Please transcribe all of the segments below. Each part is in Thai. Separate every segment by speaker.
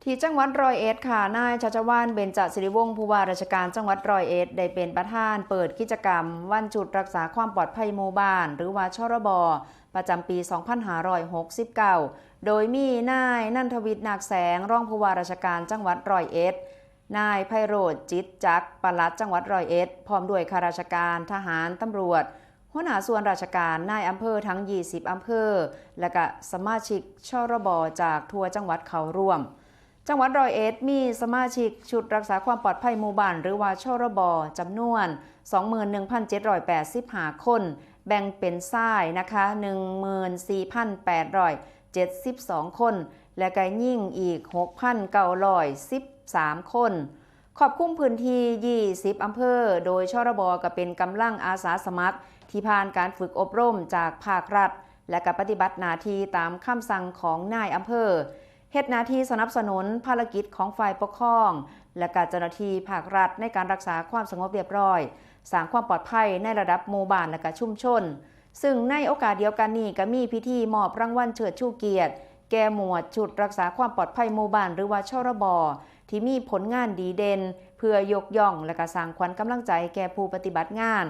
Speaker 1: ที่จังหวัดร้อยเอ็ดค่ะนายชัชวาลเบญจศิริวงศ์ผู้ว่าราชการจังหวัดร้อยเอ็ดได้เป็นประธานเปิดกิจกรรมวันจุดรักษาความปลอดภัยหมู่บ้านหรือว่าชรบประจำปี 2569 โดยมีนายนันทวิทย์นาคแสงรองผู้ว่าราชการจังหวัดร้อยเอ็ดนายไพโรจน์จิตจักรปลัดจังหวัดร้อยเอ็ดพร้อมด้วยข้าราชการทหารตำรวจหัวหน้าส่วนราชการนายอำเภอทั้ง 20 อำเภอและก็สมาชิกชรบจากทั่วจังหวัดเข้าร่วมจังหวัดร้อยเอ็ดมีสมาชิกชุดรักษาความปลอดภัยหมู่บ้านหรือว่าชรบจำนวน 21,785 คนแบ่งเป็นชายนะคะ 14,872 คนและก็หญิงอีก 6,913 คนครอบคลุมพื้นที่ 20 อำเภอโดยชรบก็เป็นกำลังอาสาสมัครที่ผ่านการฝึกอบรมจากภาครัฐและก็ปฏิบัติหน้าที่ตามคำสั่งของนายอำเภอเฮ็ดหน้าที่สนับสนุนภารกิจของฝ่ายปกครองและก็เจ้าหน้าที่ภาครัฐในการรักษาความสงบเรียบร้อยสร้างความปลอดภัยในระดับหมู่บ้านและก็ชุมชนซึ่งในโอกาสเดียวกันนี้ก็มีพิธีมอบรางวัลเชิดชูเกียรติแก่หมวดชุดรักษาความปลอดภัยหมู่บ้านหรือว่าชรบที่มีผลงานดีเด่นเพื่อยกย่องและก็สร้างขวัญกำลังใจแก่ผู้ปฏิบัติงาน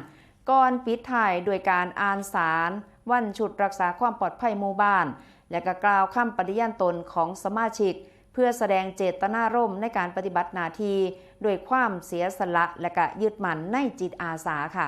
Speaker 1: ก่อนปิดท้ายโดยการอ่านสารวันชุดรักษาความปลอดภัยหมู่บ้านและก็กล่าวคำปฏิญาณตนของสมาชิกเพื่อแสดงเจตนารมณ์ในการปฏิบัติหน้าที่ด้วยความเสียสละและก็ยึดมั่นในจิตอาสาค่ะ